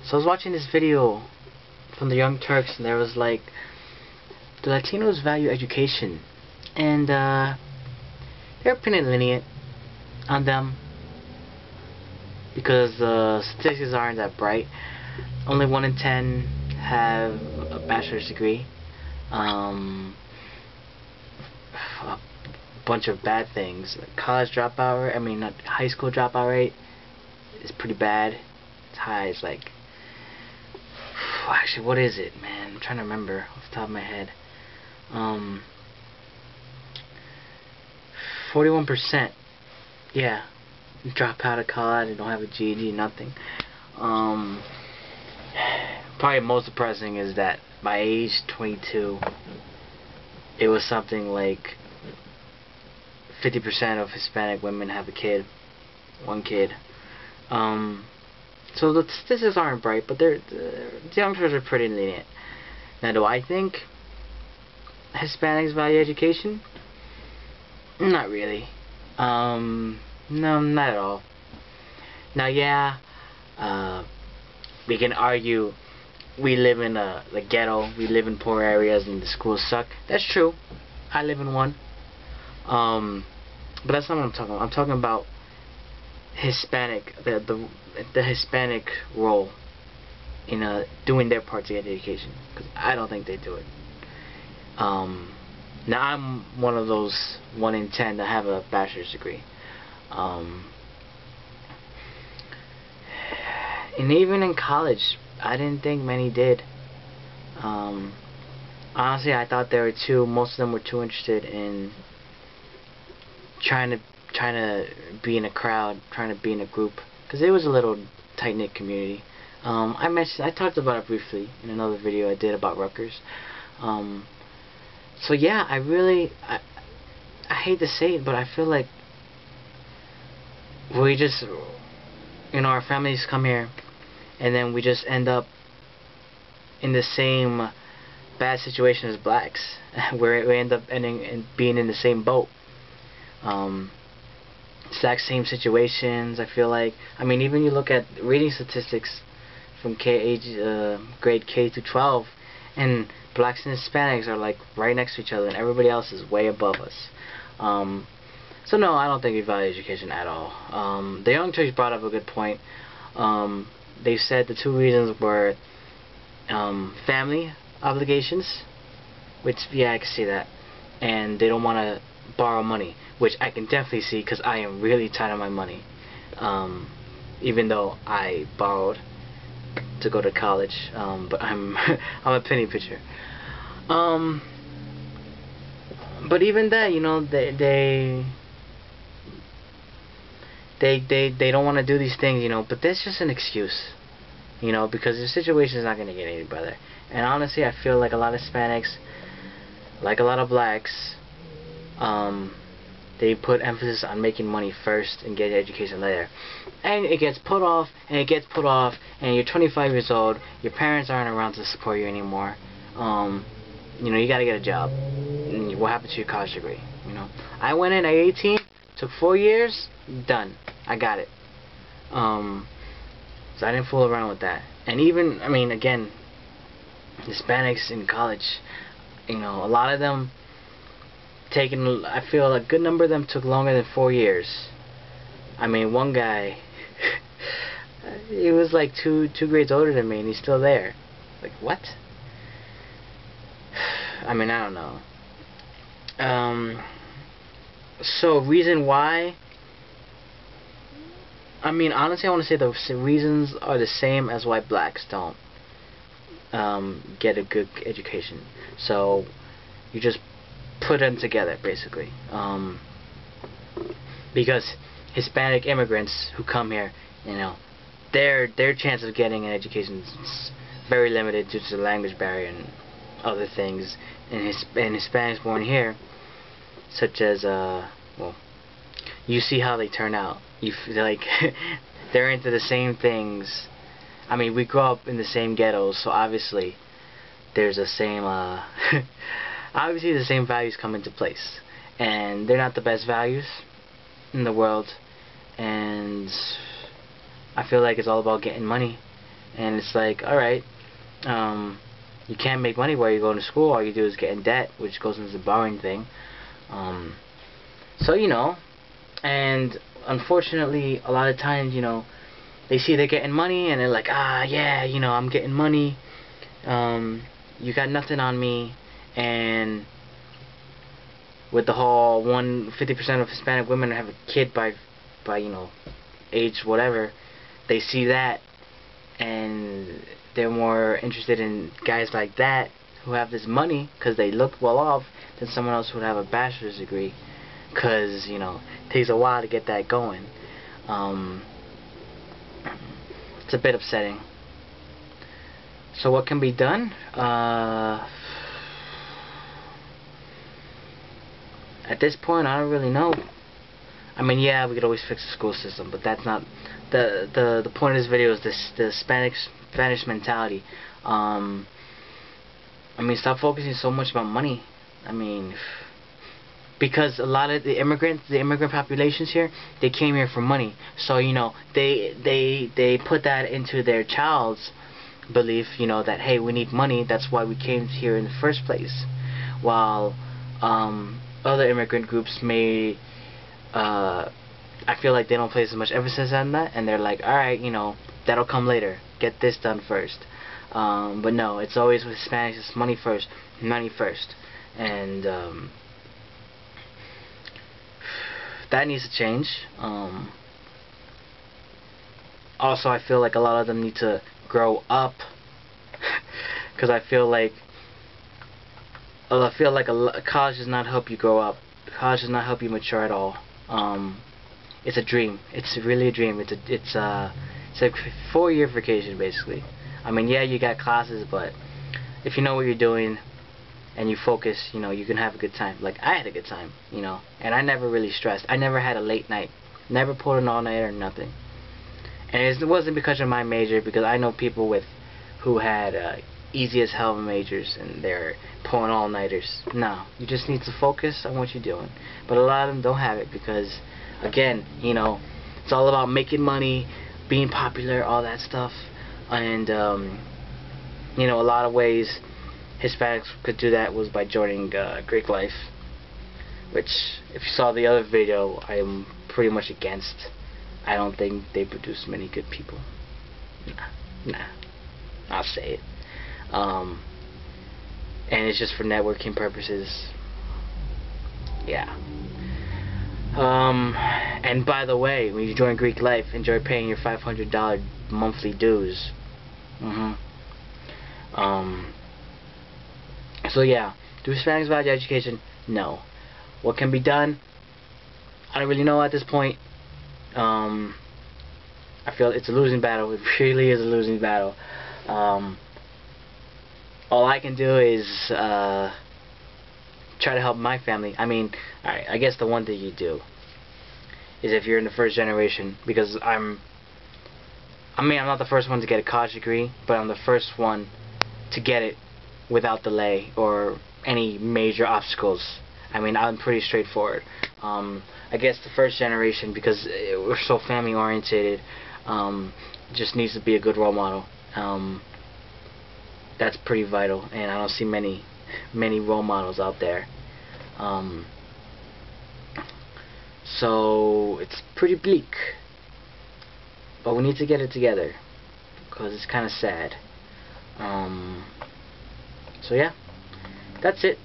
So I was watching this video from the Young Turks, and there was like, do Latinos value education? And they're pretty lenient on them because the statistics aren't that bright. Only 1 in 10 have a bachelor's degree. A bunch of bad things. College dropout rate, not high school dropout rate is pretty bad. It's high. It's like, actually, what is it, man? I'm trying to remember off the top of my head. 41%. Yeah, drop out of college and don't have a GED, nothing. Probably most depressing is that by age 22, it was something like 50% of Hispanic women have a kid, one kid. So the statistics aren't bright, but the youngsters are pretty lenient. Now, do I think Hispanics value education? Not really. No, not at all. Now, yeah, we can argue we live in the ghetto, we live in poor areas, and the schools suck. That's true. I live in one. But that's not what I'm talking about. I'm talking about Hispanic, the Hispanic role in doing their part to get education, because I don't think they do it. Now, I'm one of those 1 in 10 that have a bachelor's degree. And even in college, I didn't think many did. Honestly, I thought there were too. Most of them were too interested in trying to be in a crowd, trying to be in a group, because it was a little tight-knit community. I talked about it briefly in another video I did about Rutgers. So yeah, I hate to say it, but I feel like we just, our families come here, and then we just end up in the same bad situation as blacks, where we end up being in the same boat. Exact same situations, I feel like. Even you look at reading statistics from grade K to 12, and blacks and Hispanics are like right next to each other, and everybody else is way above us. So no, I don't think we value education at all. The Young Turks brought up a good point. They said the two reasons were family obligations, which, yeah, I can see that, and they don't want to borrow money, which I can definitely see, because I am really tight on my money, even though I borrowed to go to college, but I'm a penny pitcher. But even that, they don't want to do these things, but that's just an excuse, because the situation is not going to get any better. And honestly, I feel like a lot of Hispanics, like a lot of blacks, they put emphasis on making money first and getting education later. And it gets put off, and it gets put off, and you're 25 years old, your parents aren't around to support you anymore. You gotta get a job. And what happened to your college degree? I went in at 18, took 4 years, done. I got it. So I didn't fool around with that. And even, again, Hispanics in college, a lot of them I feel a good number of them took longer than 4 years. One guy, he was like two grades older than me, and he's still there. Like, what? I don't know. So, reason why? Honestly, I want to say the reasons are the same as why blacks don't get a good education. So, you just put them together, basically. Because Hispanic immigrants who come here, their chance of getting an education is very limited due to the language barrier and other things. And Hispanics born here, such as you see how they turn out. They're into the same things. We grew up in the same ghettos, so obviously there's the same obviously the same values come into place, and they're not the best values in the world, and I feel like it's all about getting money, And it's like, alright, you can't make money while you're going to school. All you do is get in debt, which goes into the borrowing thing. So, and unfortunately, a lot of times, they see they're getting money, and they're like, yeah, I'm getting money. You got nothing on me. And with the whole 50% of Hispanic women have a kid by age whatever, they see that, and they're more interested in guys like that who have this money because they look well off than someone else who would have a bachelor's degree, because it takes a while to get that going. It's a bit upsetting. So what can be done? At this point, I don't really know. I mean, yeah, we could always fix the school system, but that's not the point of this video. Is the Spanish mentality. I mean, stop focusing so much about money. I mean, because a lot of the immigrant populations here, they came here for money. So they put that into their child's belief. That hey, we need money. That's why we came here in the first place. While other immigrant groups may, I feel like they don't place as much emphasis on that, and they're like, alright, that'll come later, get this done first. But no, it's always with Hispanics, it's money first, and that needs to change. Also, I feel like a lot of them need to grow up, because I feel like college does not help you grow up. College does not help you mature at all. It's a dream. It's really a dream. It's a 4-year vacation, basically. I mean, yeah, you got classes, but if you know what you're doing and you focus, you can have a good time. Like, I had a good time, and I never really stressed. I never had a late night. Never pulled an all-nighter or nothing. And it wasn't because of my major, because I know people who had easy as hell majors and they're pulling all-nighters. No, you just need to focus on what you're doing. But a lot of them don't have it because, again, it's all about making money, being popular, all that stuff. And a lot of ways Hispanics could do that was by joining Greek life, which, if you saw the other video, I am pretty much against. I don't think they produce many good people. Nah, I'll say it. And it's just for networking purposes. Yeah. And by the way, when you join Greek life, enjoy paying your $500 monthly dues. So yeah, do Hispanics value education? No. What can be done? I don't really know at this point. I feel it's a losing battle. It really is a losing battle. All I can do is try to help my family. I mean, alright, I guess the one thing you do is, if you're in the first generation, because I'm not the first one to get a college degree, but I'm the first one to get it without delay or any major obstacles. I mean, I'm pretty straightforward. I guess the first generation, because we're so family oriented, just needs to be a good role model. That's pretty vital, and I don't see many role models out there. So it's pretty bleak, but we need to get it together, because it's kind of sad. So yeah, that's it.